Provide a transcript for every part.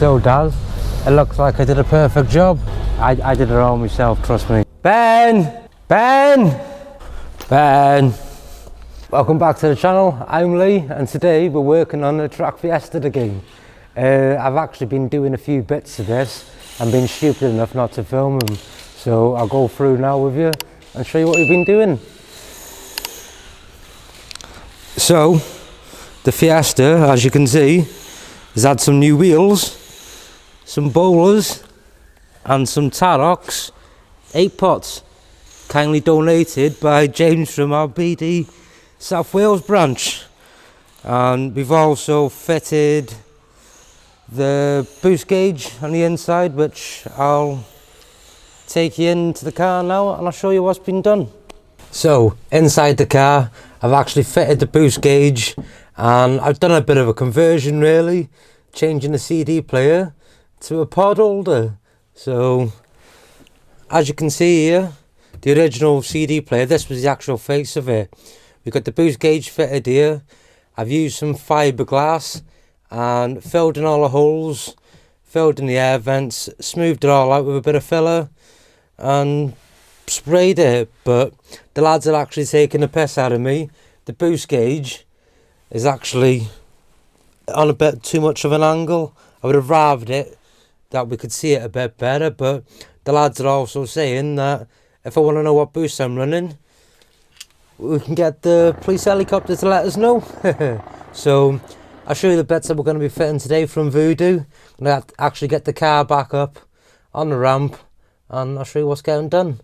So Daz, it looks like I did a perfect job. I did it all myself, trust me. Ben! Welcome back to the channel, I'm Lee, and today we're working on the track Fiesta again. I've actually been doing a few bits of this and been stupid enough not to film them. So I'll go through now with you and show you what we've been doing. So, the Fiesta, as you can see, has had some new wheels, some bowlers and some Tarrocs 8 pots, kindly donated by James from our BD South Wales branch. And we've also fitted the boost gauge on the inside, which I'll take you into the car now and I'll show you what's been done. So inside the car I've actually fitted the boost gauge and I've done a bit of a conversion really, changing the CD player to a pod holder. So as you can see here, the original CD player, this was the actual face of it. We've got the boost gauge fitted here. I've used some fiberglass and filled in all the holes, filled in the air vents, smoothed it all out with a bit of filler and sprayed it. But the lads are actually taking the piss out of me. The boost gauge is actually on a bit too much of an angle. I would have raved it that we could see it a bit better, but the lads are also saying that if I want to know what boost I'm running, we can get the police helicopter to let us know. So I'll show you the bits that we're going to be fitting today from Voodoo. I'm going to actually get the car back up on the ramp and I'll show you what's getting done.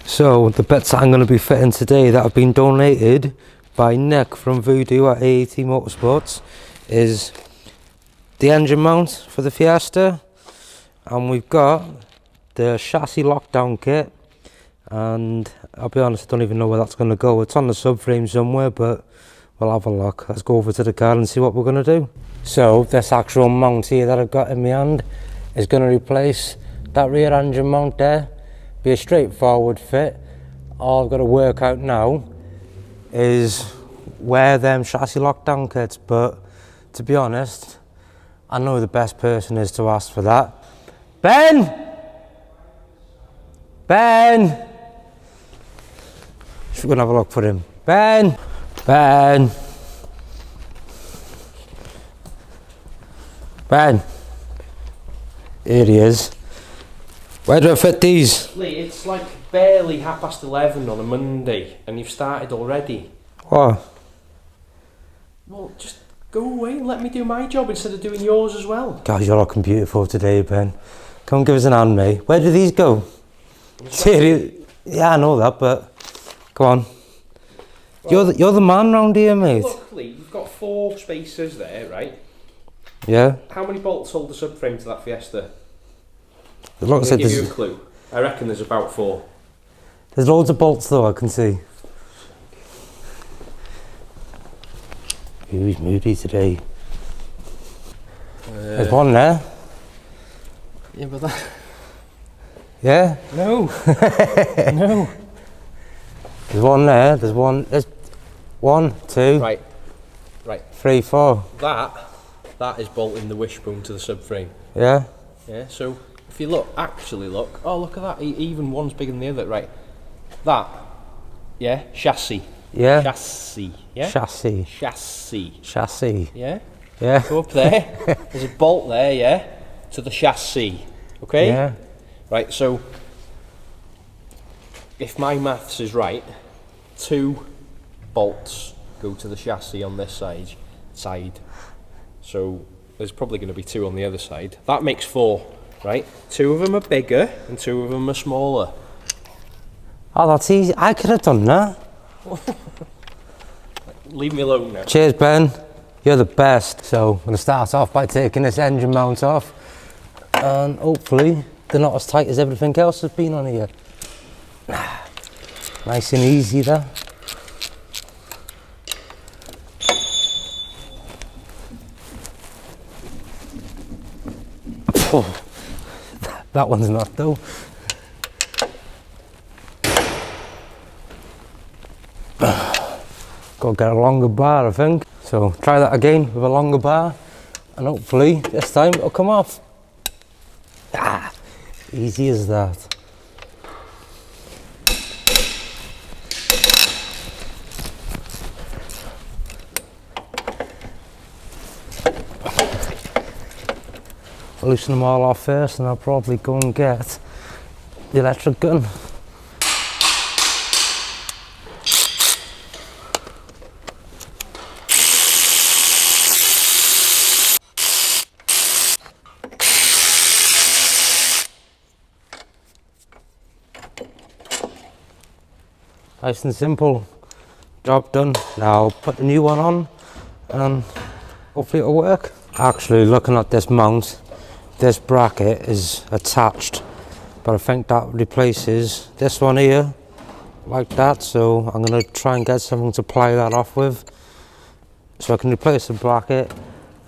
So the bits that I'm going to be fitting today that have been donated by Nick from Voodoo at 𝗨𝗏𝗄𝗏 Motorsports is the engine mount for the Fiesta, and we've got the chassis lockdown kit, and I'll be honest, I don't even know where that's going to go. It's on the subframe somewhere, but we'll have a look. Let's go over to the car and see what we're going to do. So this actual mount here that I've got in my hand is going to replace that rear engine mount there. Be a straightforward fit. All I've got to work out now is where them chassis lockdown kits, but to be honest, I know the best person is to ask for that. Ben! Should we go and have a look for him? Ben! Here he is. Where do I fit these? Lee, it's like barely 11:30 on a Monday and you've started already. What? Well, just go away and let me do my job instead of doing yours as well. God, you're looking beautiful today, Ben. Come and give us an hand, mate. Where do these go? Yeah, I know that, but come on. Well, you're the man round here, mate. Look, Lee, you've got 4 spaces there, right? Yeah. How many bolts hold the subframe to that Fiesta? I'll give you a clue. I reckon there's about 4. There's loads of bolts though, I can see. He's moody today. There's one there. Yeah, but that... Yeah? No. No. There's one there, there's 1, 2, right, 3, 4. That is bolting the wishbone to the subframe. Yeah? Yeah, so if you look, oh look at that, even one's bigger than the other, right? That, yeah, chassis. Yeah? Chassis, yeah? Chassis. Yeah? Yeah? Go up there, there's a bolt there, yeah? To the chassis, okay? Yeah. Right, so, if my maths is right, 2 bolts go to the chassis on this side. So, there's probably going to be 2 on the other side. That makes 4, right? 2 of them are bigger and 2 of them are smaller. Oh, that's easy. I could have done that. Leave me alone now. Cheers, Ben. You're the best. So, I'm going to start off by taking this engine mount off. And hopefully, they're not as tight as everything else has been on here. Nice and easy there. Oh, that one's not though. Got to get a longer bar, I think. So So try that again with a longer bar, and hopefully this time it'll come off. Ah, easy as that. I'll loosen them all off first, and I'll probably go and get the electric gun. Nice and simple, job done. Now I'll put the new one on and hopefully it'll work. Actually, looking at this mount, this bracket is attached, but I think that replaces this one here, like that. So I'm going to try and get something to ply that off with, so I can replace the bracket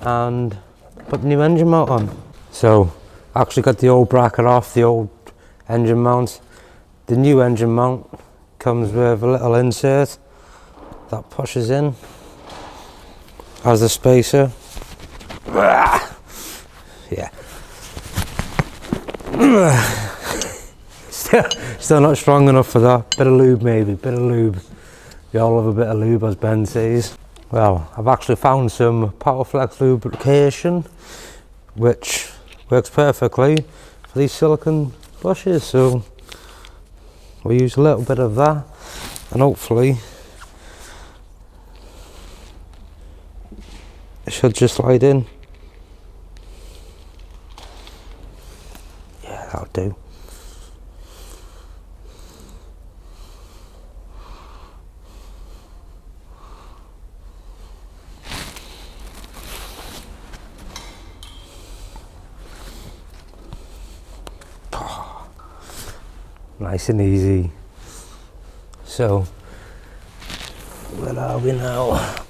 and put the new engine mount on. So I actually got the old bracket off, the old engine mount. The new engine mount comes with a little insert that pushes in as a spacer. Yeah. Still not strong enough for that. Bit of lube maybe, bit of lube. We all love a bit of lube, as Ben says. Well, I've actually found some Powerflex lubrication which works perfectly for these silicone bushes, so we'll use a little bit of that and hopefully it should just slide in. Yeah, that'll do. Nice and easy. So, where are we now?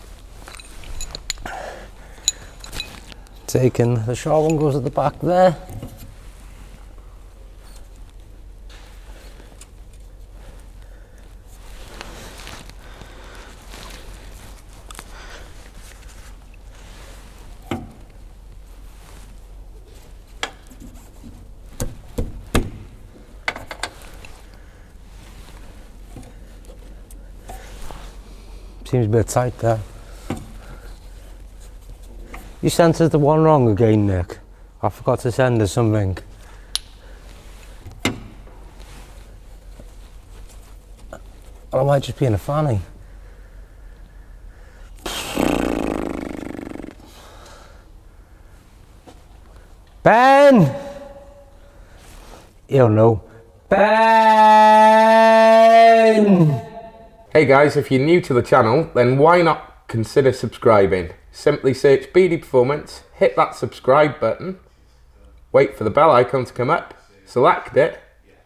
Taking the short one goes at the back there. Seems a bit tight there. You sent us the one wrong again, Nick. I forgot to send us something. Or I might just be in a fanny. Ben! You don't know. Ben! Hey guys, if you're new to the channel, then why not consider subscribing? Simply search BD Performance, hit that subscribe button, wait for the bell icon to come up, select it,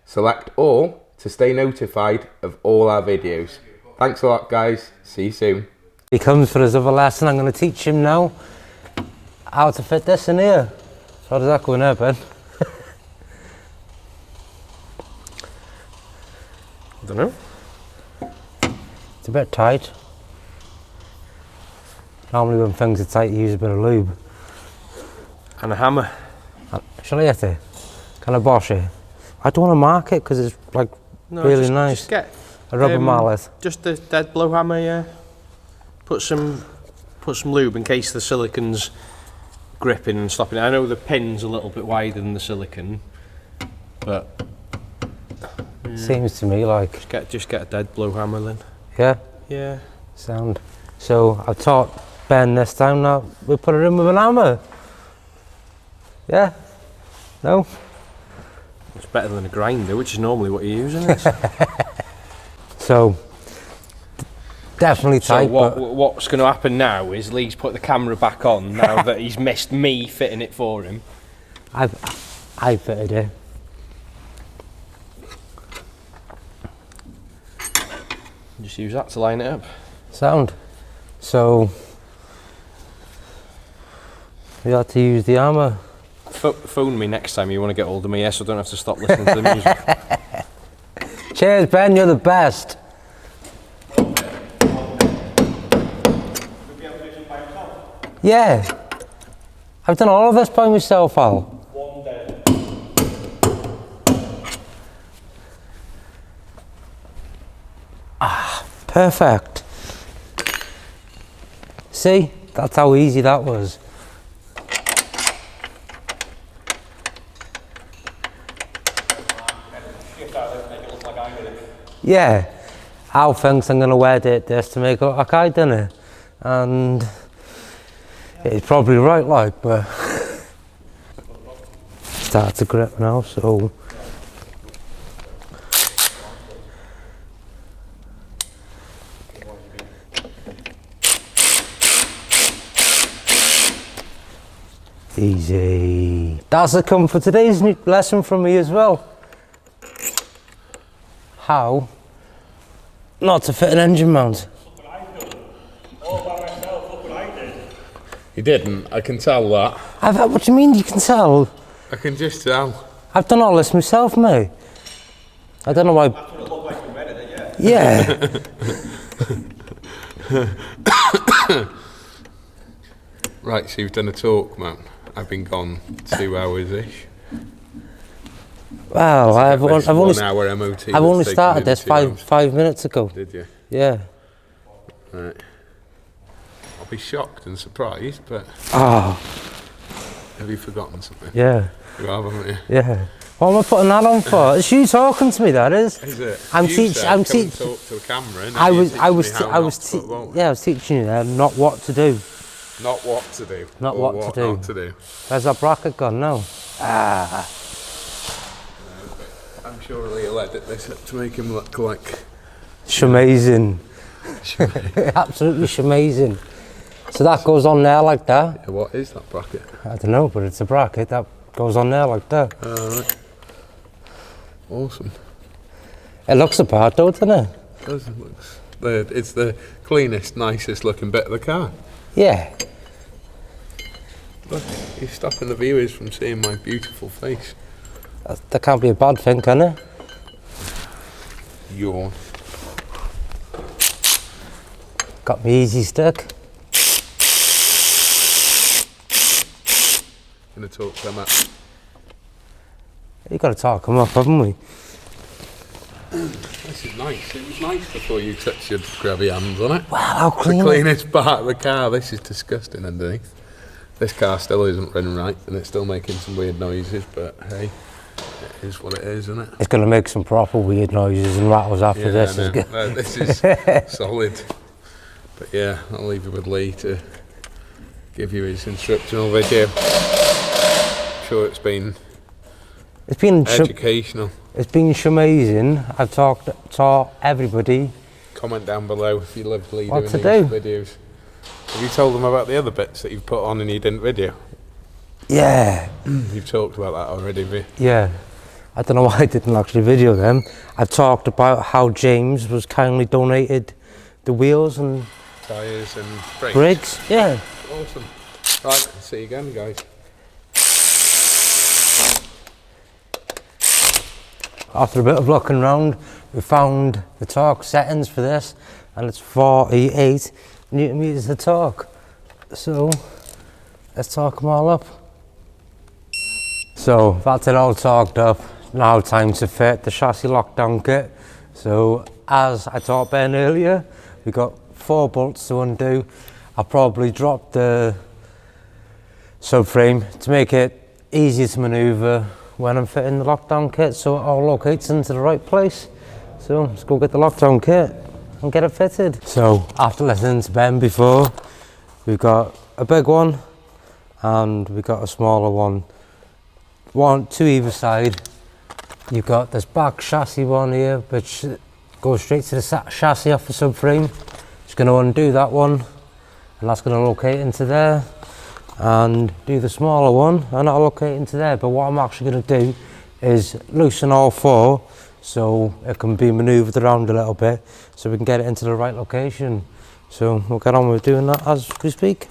select all to stay notified of all our videos. Thanks a lot guys, see you soon. He comes for his other lesson. I'm going to teach him now how to fit this in here. So how does that go in there, Ben? I don't know. It's a bit tight. Normally when things are tight you use a bit of lube. And a hammer. Shall I get it? Can I bosh it? I don't want to mark it because it's like really nice. Just get a rubber mallet. Just a dead blow hammer, yeah. Put some lube in case the silicon's gripping and stopping. I know the pin's a little bit wider than the silicon, but seems to me like just get a dead blow hammer then. Yeah? Yeah. Sound. So I've taught Ben this time, now we put it in with an hammer. Yeah? No? It's better than a grinder, which is normally what you use, isn't it? So, definitely tight. So what's going to happen now is Lee's put the camera back on now that he's missed me fitting it for him. I fitted it. Just use that to line it up. Sound. So we had to use the hammer. Phone me next time you want to get hold of me, so I don't have to stop listening to the music. Cheers, Ben, you're the best. Yeah. I've done all of this by myself, Al. One day. Perfect. See? That's how easy that was. Yeah. Al thinks I'm going to wear this to make it look like I done it. And he's probably right, like, but start to grip now, so easy. That's the come for today's new lesson from me as well. How not to fit an engine mount. Look what I did. All by myself, look what I did. You didn't, I can tell that. What do you mean you can tell? I can just tell. I've done all this myself, mate. I don't know why. That's what it looked like you read it, yeah. Yeah. Right, so you've done a talk, man. I've been gone 2 hours-ish. Well, I've only 1 hour MOT. I've only started this 5 minutes ago. Did you? Yeah. Right. I'll be shocked and surprised, but Oh, have you forgotten something? yeah. You have, haven't you? Yeah. What am I putting that on for? It's you talking to me, that is. Is it? I'm You teaching. said I'm come and teaching. talk to the camera. And I you was. teach I was. me how I not was. to put what. Yeah, I was teaching you there, not what to do. Not what to do. Not or what to do. Not to do. Where's that bracket gone now? Ah. I'm sure he'll edit this up to make him look like. Shamazing. Absolutely shamazing. So that goes on there like that. Yeah, what is that bracket? I don't know, but it's a bracket that goes on there like that. Alright. Awesome. It looks the part though, doesn't it? It does. It's the cleanest, nicest looking bit of the car. Yeah. Look, you're stopping the viewers from seeing my beautiful face. That can't be a bad thing, can it? Yawn. Got me easy stick. Gonna talk them up. You got to talk them up, haven't we? This is nice. It was nice before you touched your grubby hands on it. Wow, how The clean. cleanest part of the car. This is disgusting underneath. This car still isn't running right and it's still making some weird noises, but hey, it is what it is, isn't it? It's going to make some proper weird noises and rattles after this. no, Is good. no, this is solid. But yeah, I'll leave it with Lee to give you his instructional video. I'm sure it's been educational. It's been amazing. I've taught everybody Comment down below if you loved Lee what doing to these do. videos. Have you told them about the other bits that you've put on and you didn't video? Yeah, You've talked about that already, have you? yeah. I don't know why I didn't actually video them. I've talked about how James was kindly donated the wheels and Tyres and brakes. brakes. Yeah. Awesome. Right, see you again, guys. After a bit of looking around, we found the torque settings for this, and it's 48 Newton meters of torque. So let's torque them all up. So that's it all torqued up. Now time to fit the chassis lockdown kit. So as I taught Ben earlier, we got 4 bolts to undo. I'll probably drop the subframe to make it easier to manoeuvre when I'm fitting the lockdown kit, so it all locates into the right place. So let's go get the lockdown kit and get it fitted. So after listening to Ben before, we've got a big one and we've got a smaller one. Two either side. You've got this back chassis one here, which goes straight to the chassis off the subframe. Just going to undo that one, and that's going to locate into there, and do the smaller one, and that'll locate into there. But what I'm actually going to do is loosen all 4 so it can be manoeuvred around a little bit, so we can get it into the right location. So we'll get on with doing that as we speak.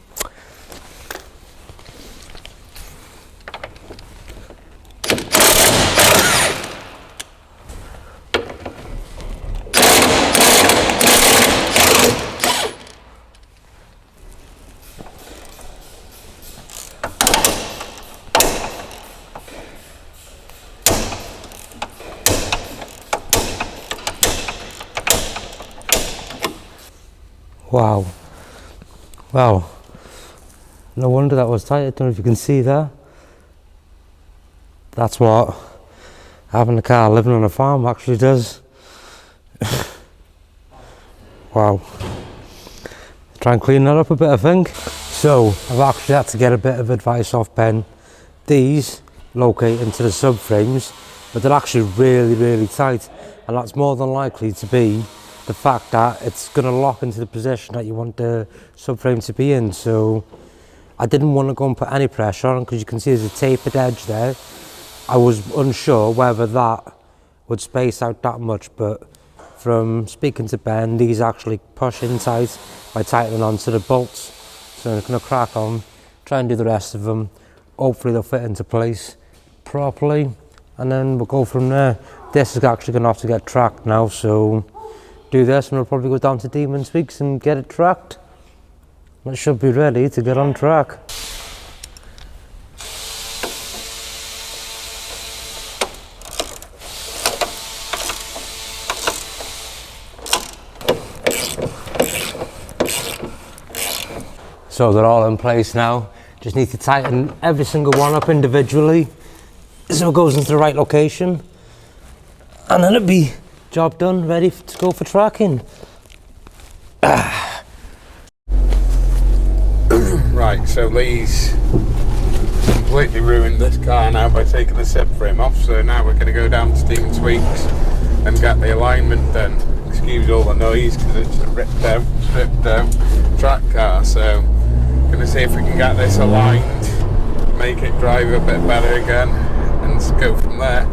Wow. Well, no wonder that was tight. I don't know if you can see that. That's what having a car living on a farm actually does. Wow. Try and clean that up a bit, I think. So I've actually had to get a bit of advice off Ben. These locate into the subframes, but they're actually really tight, and that's more than likely to be the fact that it's going to lock into the position that you want the subframe to be in. So I didn't want to go and put any pressure on, because you can see there's a tapered edge there. I was unsure whether that would space out that much, but from speaking to Ben, these actually push in tight by tightening onto the bolts. So I'm going to crack on, try and do the rest of them. Hopefully they'll fit into place properly, and then we'll go from there. This is actually going to have to get tracked now, so do this and we'll probably go down to Demon Speaks and get it tracked. It should be ready to get on track. So they're all in place now. Just need to tighten every single one up individually so it goes into the right location, and then it'll be job done, ready to go for tracking. Right, so Lee's completely ruined this car now by taking the subframe off, so now we're going to go down to Demon Speaks and get the alignment done. Excuse all the noise because it's a ripped out, stripped out track car, so going to see if we can get this aligned, make it drive a bit better again, and go from there.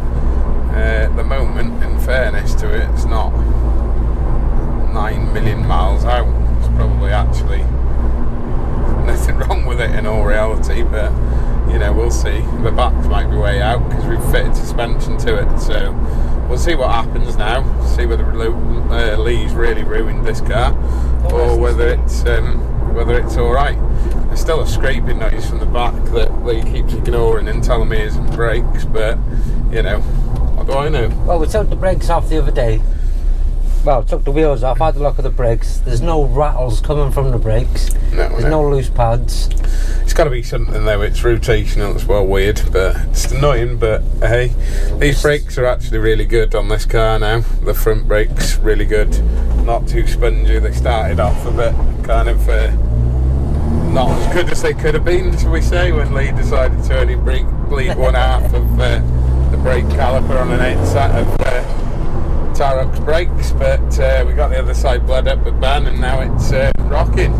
At the moment, in fairness to it, it's not 9 million miles out. It's probably actually nothing wrong with it in all reality, but you know, we'll see. The backs might be way out because we've fitted suspension to it, so we'll see what happens now. See whether Lee's really ruined this car, or whether it's alright. There's still a scraping noise from the back that Lee keeps ignoring and telling me isn't brakes, but you know, what do I know? Well, we took the brakes off the other day. Well, took the wheels off, had a look at the brakes. There's no rattles coming from the brakes. There's no loose pads. It's got to be something though. It's rotational. It's well weird, but it's annoying. But hey, these brakes are actually really good on this car now. The front brakes really good, not too spongy. They started off a bit kind of not as good as they could have been, shall we say, when Lee decided to only bleed one half of the brake caliper on an 8 set of 𝗏𝗏𝗏 brakes, but we got the other side bled up with Ben, and now it's rocking.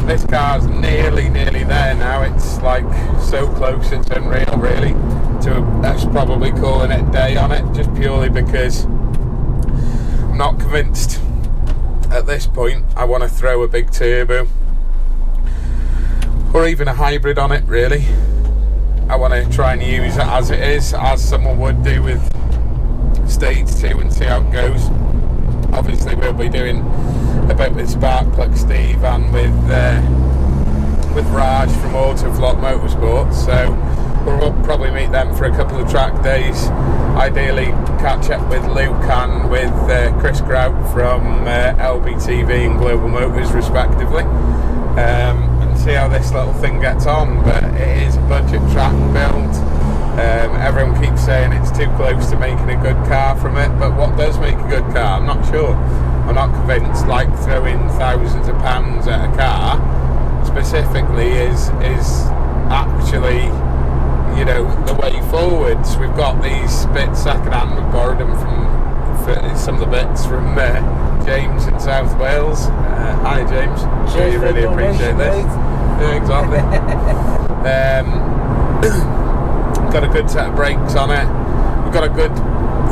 This car's nearly there now. It's like so close, it's unreal really. To us probably calling it a day on it, just purely because I'm not convinced at this point I want to throw a big turbo or even a hybrid on it really. I want to try and use it as it is, as someone would do with stage 2, and see how it goes. Obviously we'll be doing a bit with 𝗧𝗿𝗏𝗀 Steve and with Raj from 𝗬𝗏𝗏 Motorsport, so we'll probably meet them for a couple of track days. Ideally catch up with Luke and with Chris Grout from LBTV and Global Motors respectively, and see how this little thing gets on. But it is a budget track build. Everyone keeps saying it's too close to making a good car from it, but what does make a good car? I'm not sure. I'm not convinced. Like throwing thousands of pounds at a car specifically is actually, you know, the way forwards. We've got these bits second-hand. We borrowed them from some of the bits from James in South Wales. Hi James, I'm sure you really appreciate this. Yeah, exactly. Got a good set of brakes on it. We've got a good,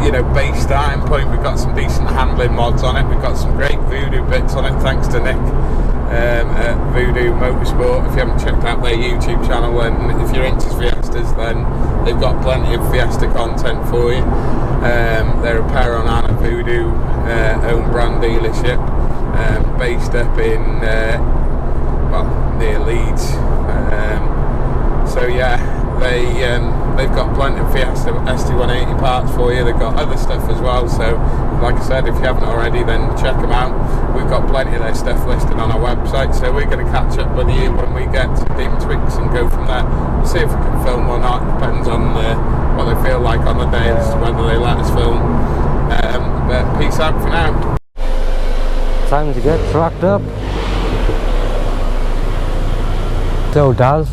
you know, base starting point. We've got some decent handling mods on it. We've got some great Voodoo bits on it, thanks to Nick at Voodoo Motorsport. If you haven't checked out their YouTube channel, and if you're into Fiestas, then they've got plenty of Fiesta content for you. They're a pair on Anna Voodoo own brand dealership, based up in well, near Leeds. So yeah, they've got plenty of Fiesta ST180 parts for you. They've got other stuff as well, so like I said, if you haven't already, then check them out. We've got plenty of their stuff listed on our website, so we're going to catch up with you when we get to 𝗏𝗏𝗡𝗏 and go from there. We'll see if we can film or not. Depends on what they feel like on the day as to whether they let us film. But peace out for now. Time to get tracked up. So Dal,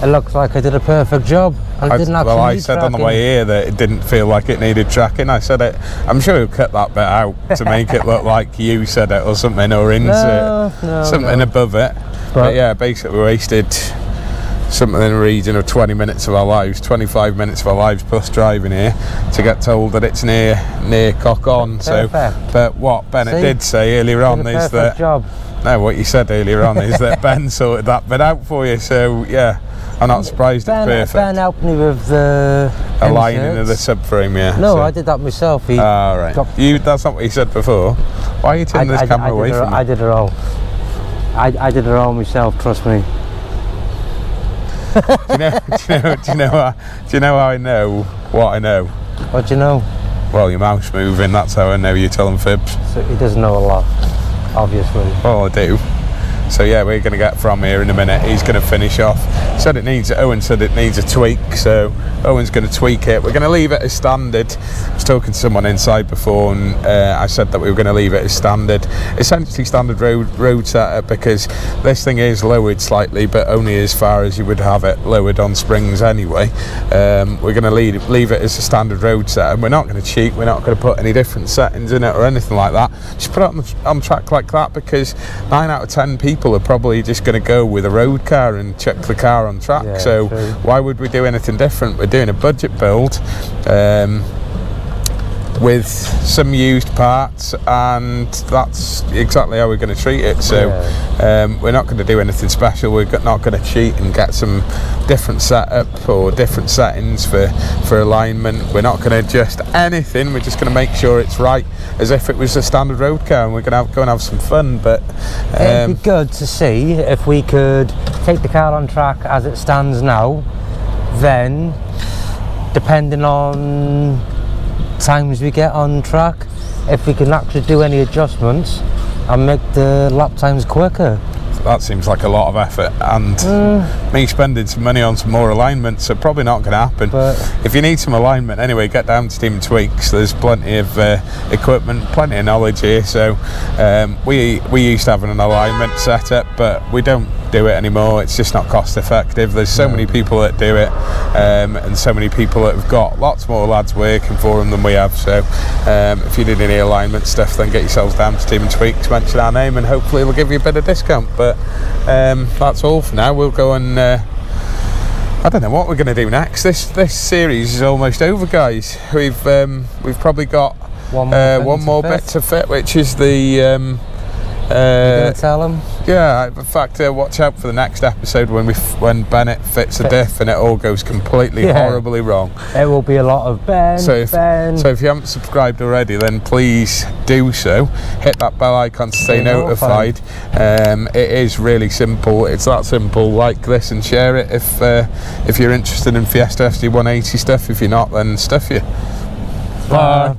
it looks like I did a perfect job. Well, I said on the way here that it didn't feel like it needed tracking. I said it. I'm sure you'll cut that bit out to make it look like you said it or something, or into something above it. But yeah, basically we wasted something in the region of 20 minutes of our lives, 25 minutes of our lives plus driving here to get told that it's near 𝗏𝗏𝗏𝗏. So, but what Bennett did say earlier on is that no, what you said earlier on is that Ben sorted that bit out for you. So yeah, I'm not surprised it's perfect. Ben helped me with the aligning of the subframe, yeah. No, so I did that myself. Right. That's not what you said before. Why are you turning this camera away from me? I did it all. I did it all myself, trust me. do you know how I know what I know? What do you know? Well, your mouth's moving, that's how I know you're telling fibs. So he doesn't know a lot, obviously. Well, I do. So yeah, we're going to get from here in a minute. He's going to finish off. Owen said it needs a tweak, so Owen's going to tweak it. We're going to leave it as standard. I was talking to someone inside before, and I said that we were going to leave it as standard. Essentially standard road setup, because this thing is lowered slightly, but only as far as you would have it lowered on springs anyway. We're going to leave it as a standard road setup. We're not going to cheat. We're not going to put any different settings in it or anything like that. Just put it on track like that, because 9 out of 10 people are probably just going to go with a road car and chuck the car on track. Yeah, so true. Why would we do anything different? We're doing a budget build with some used parts, and that's exactly how we're going to treat it. So we're not going to do anything special. We're not going to cheat and get some different setup or different settings for alignment. We're not going to adjust anything. We're just going to make sure it's right, as if it was a standard road car, and we're going to go and have some fun. But it'd be good to see if we could take the car on track as it stands now, then depending on times we get on track, if we can actually do any adjustments and make the lap times quicker. That seems like a lot of effort, and me spending some money on some more alignments are probably not going to happen. But if you need some alignment anyway, get down to 𝗏𝗏𝗡𝗏𝗏. There's plenty of equipment, plenty of knowledge here. So we used to have an alignment setup, but we don't do it anymore. It's just not cost effective. There's so many people that do it, and so many people that have got lots more lads working for them than we have. So if you need any alignment stuff, then get yourselves down to 𝗏𝗏𝗡𝗏𝗏, mention our name, and hopefully we'll give you a bit of discount. But that's all for now. We'll go and I don't know what we're going to do next. This series is almost over, guys. We've probably got one more bit to fit, which is the you gonna tell them? Yeah, in fact, watch out for the next episode when Bennett fits a diff and it all goes completely horribly wrong. There will be a lot of Ben. So if you haven't subscribed already, then please do so. Hit that bell icon to stay notified. It is really simple. It's that simple. Like this and share it if you're interested in Fiesta ST180 stuff. If you're not, then stuff you. Bye.